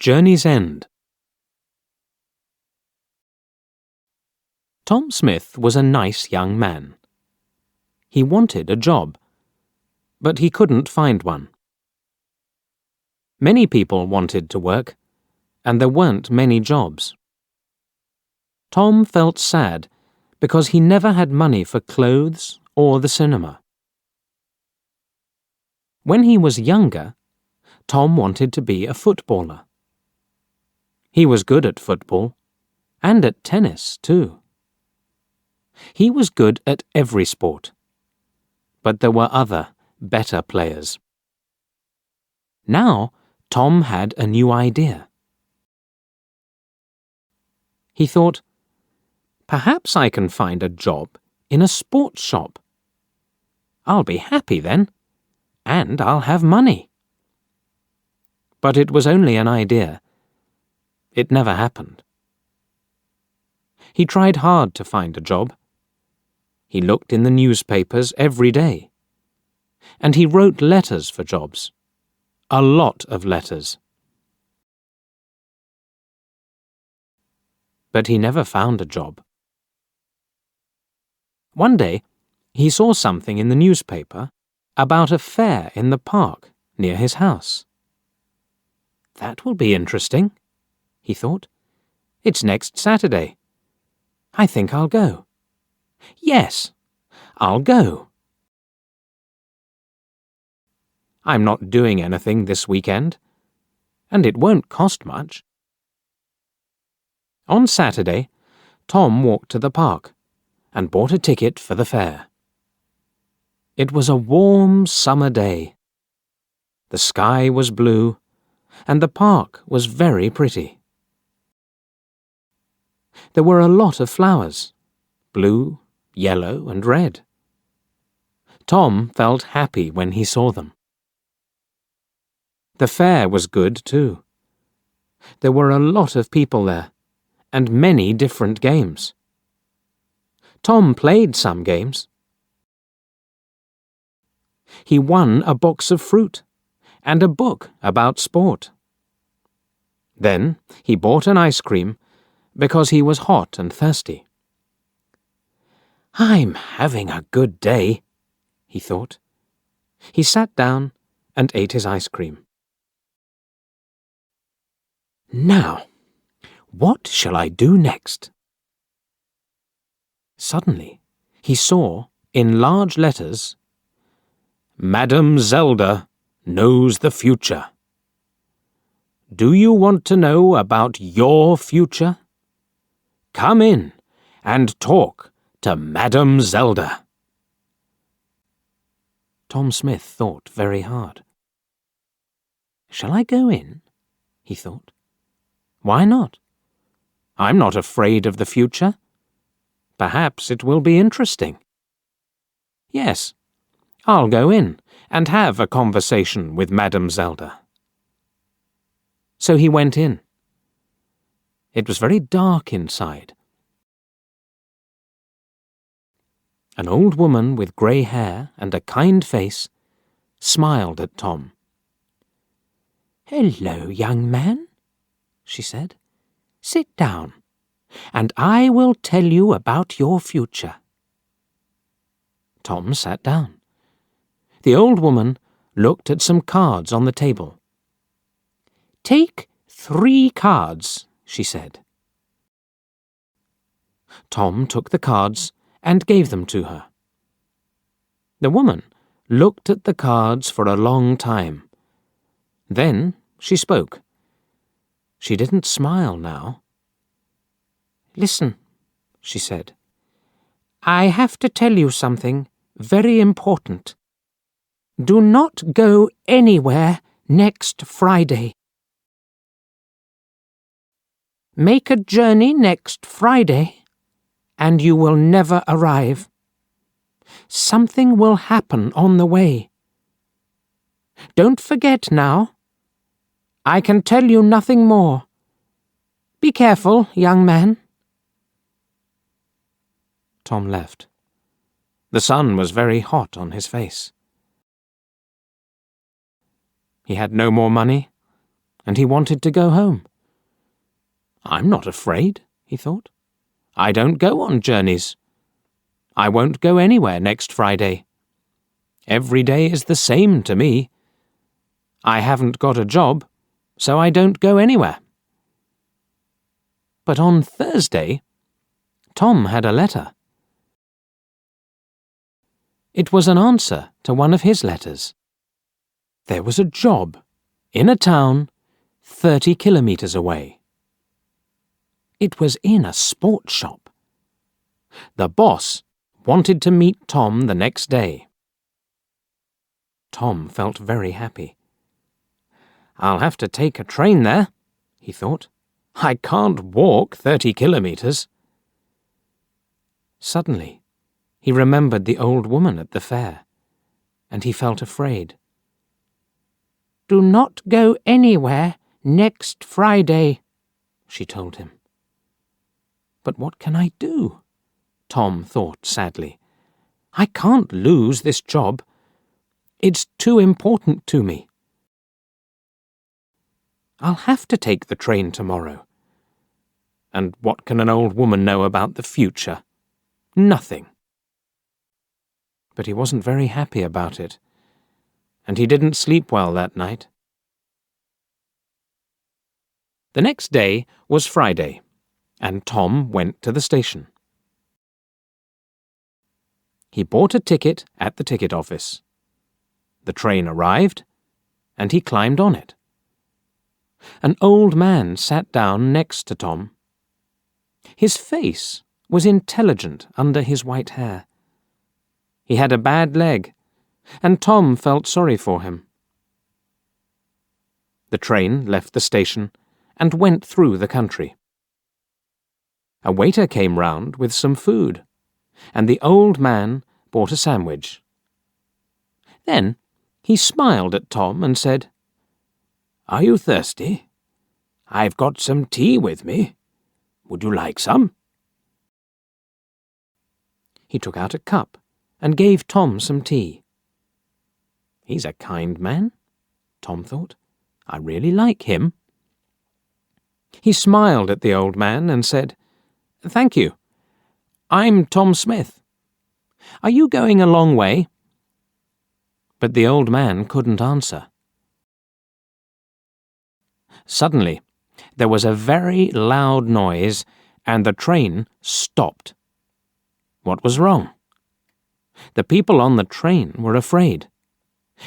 Journey's End. Tom Smith was a nice young man. He wanted a job, but he couldn't find one. Many people wanted to work, and there weren't many jobs. Tom felt sad because he never had money for clothes or the cinema. When he was younger, Tom wanted to be a footballer. He was good at football, and at tennis, too. He was good at every sport, but there were other, better players. Now, Tom had a new idea. He thought, perhaps I can find a job in a sports shop. I'll be happy then, and I'll have money. But it was only an idea. It never happened. He tried hard to find a job. He looked in the newspapers every day. And he wrote letters for jobs. A lot of letters. But he never found a job. One day, he saw something in the newspaper about a fair in the park near his house. That will be interesting, he thought. It's next Saturday. I think I'll go. Yes, I'll go. I'm not doing anything this weekend, and it won't cost much. On Saturday, Tom walked to the park and bought a ticket for the fair. It was a warm summer day. The sky was blue, and the park was very pretty. There were a lot of flowers, blue, yellow, and red. Tom felt happy when he saw them. The fair was good, too. There were a lot of people there, and many different games. Tom played some games. He won a box of fruit and a book about sport. Then he bought an ice cream because he was hot and thirsty. I'm having a good day, he thought. He sat down and ate his ice cream. Now, what shall I do next? Suddenly, he saw, in large letters, Madam Zelda knows the future. Do you want to know about your future? Come in and talk to Madam Zelda. Tom Smith thought very hard. Shall I go in? He thought. Why not? I'm not afraid of the future. Perhaps it will be interesting. Yes, I'll go in and have a conversation with Madam Zelda. So he went in. It was very dark inside. An old woman with grey hair and a kind face smiled at Tom. Hello, young man, she said. Sit down, and I will tell you about your future. Tom sat down. The old woman looked at some cards on the table. Take 3 cards, she said. Tom took the cards and gave them to her. The woman looked at the cards for a long time. Then she spoke. She didn't smile now. Listen, she said. I have to tell you something very important. Do not go anywhere next Friday. Make a journey next Friday, and you will never arrive. Something will happen on the way. Don't forget now. I can tell you nothing more. Be careful, young man. Tom left. The sun was very hot on his face. He had no more money, and he wanted to go home. I'm not afraid, he thought. I don't go on journeys. I won't go anywhere next Friday. Every day is the same to me. I haven't got a job, so I don't go anywhere. But on Thursday, Tom had a letter. It was an answer to one of his letters. There was a job in a town 30 kilometers away. It was in a sports shop. The boss wanted to meet Tom the next day. Tom felt very happy. I'll have to take a train there, he thought. I can't walk 30 kilometers. Suddenly, he remembered the old woman at the fair, and he felt afraid. Do not go anywhere next Friday, she told him. But what can I do? Tom thought sadly. I can't lose this job. It's too important to me. I'll have to take the train tomorrow. And what can an old woman know about the future? Nothing. But he wasn't very happy about it, and he didn't sleep well that night. The next day was Friday, and Tom went to the station. He bought a ticket at the ticket office. The train arrived, and he climbed on it. An old man sat down next to Tom. His face was intelligent under his white hair. He had a bad leg, and Tom felt sorry for him. The train left the station and went through the country. A waiter came round with some food, and the old man bought a sandwich. Then he smiled at Tom and said, Are you thirsty? I've got some tea with me. Would you like some? He took out a cup and gave Tom some tea. He's a kind man, Tom thought. I really like him. He smiled at the old man and said, Thank you. I'm Tom Smith. Are you going a long way? But the old man couldn't answer. Suddenly, there was a very loud noise, and the train stopped. What was wrong? The people on the train were afraid.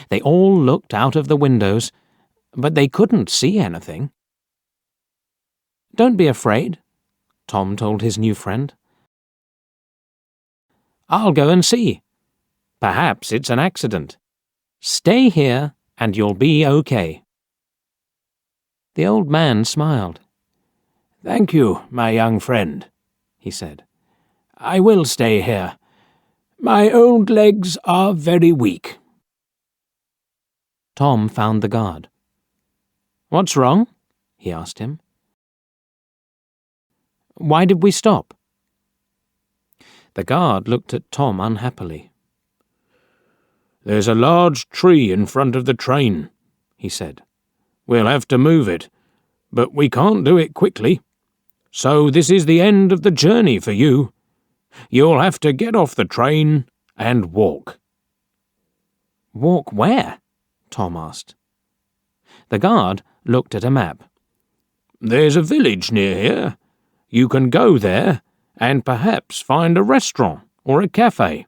They all looked out of the windows, but they couldn't see anything. Don't be afraid, Tom told his new friend. I'll go and see. Perhaps it's an accident. Stay here and you'll be okay. The old man smiled. Thank you, my young friend, he said. I will stay here. My old legs are very weak. Tom found the guard. What's wrong? He asked him. Why did we stop? The guard looked at Tom unhappily. There's a large tree in front of the train, he said. We'll have to move it, but we can't do it quickly. So this is the end of the journey for you. You'll have to get off the train and walk. Walk where? Tom asked. The guard looked at a map. There's a village near here. You can go there and perhaps find a restaurant or a cafe.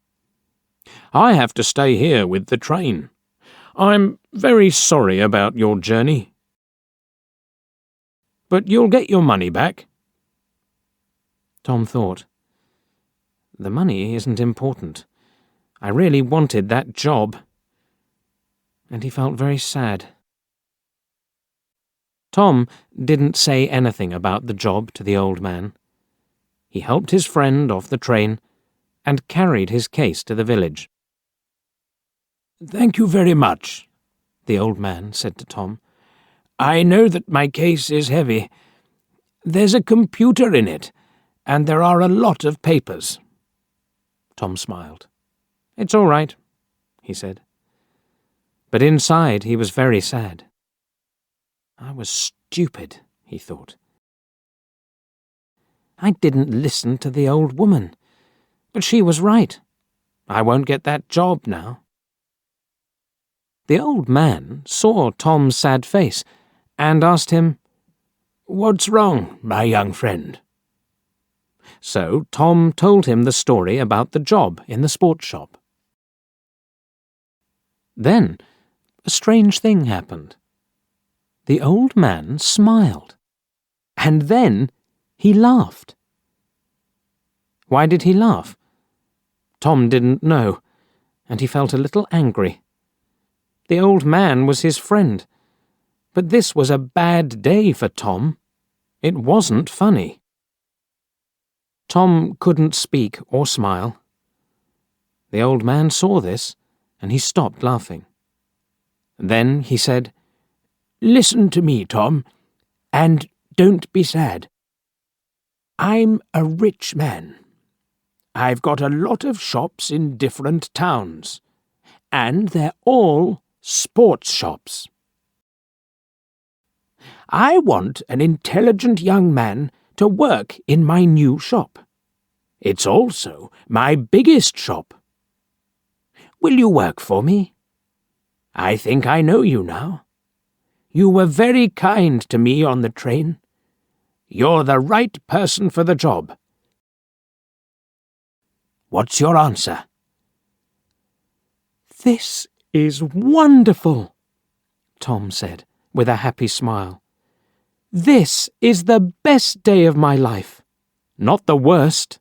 I have to stay here with the train. I'm very sorry about your journey. But you'll get your money back. Tom thought, the money isn't important. I really wanted that job. And he felt very sad. Tom didn't say anything about the job to the old man. He helped his friend off the train and carried his case to the village. Thank you very much, the old man said to Tom. I know that my case is heavy. There's a computer in it, and there are a lot of papers. Tom smiled. It's all right, he said. But inside he was very sad. I was stupid, he thought. I didn't listen to the old woman, but she was right. I won't get that job now. The old man saw Tom's sad face and asked him, "What's wrong, my young friend?" So Tom told him the story about the job in the sports shop. Then a strange thing happened. The old man smiled, and then he laughed. Why did he laugh? Tom didn't know, and he felt a little angry. The old man was his friend, but this was a bad day for Tom. It wasn't funny. Tom couldn't speak or smile. The old man saw this, and he stopped laughing. Then he said, "Listen to me, Tom, and don't be sad. I'm a rich man. I've got a lot of shops in different towns, and they're all sports shops. I want an intelligent young man to work in my new shop. It's also my biggest shop. Will you work for me? I think I know you now. You were very kind to me on the train. You're the right person for the job. What's your answer?" "This is wonderful," Tom said, with a happy smile. "This is the best day of my life. Not the worst."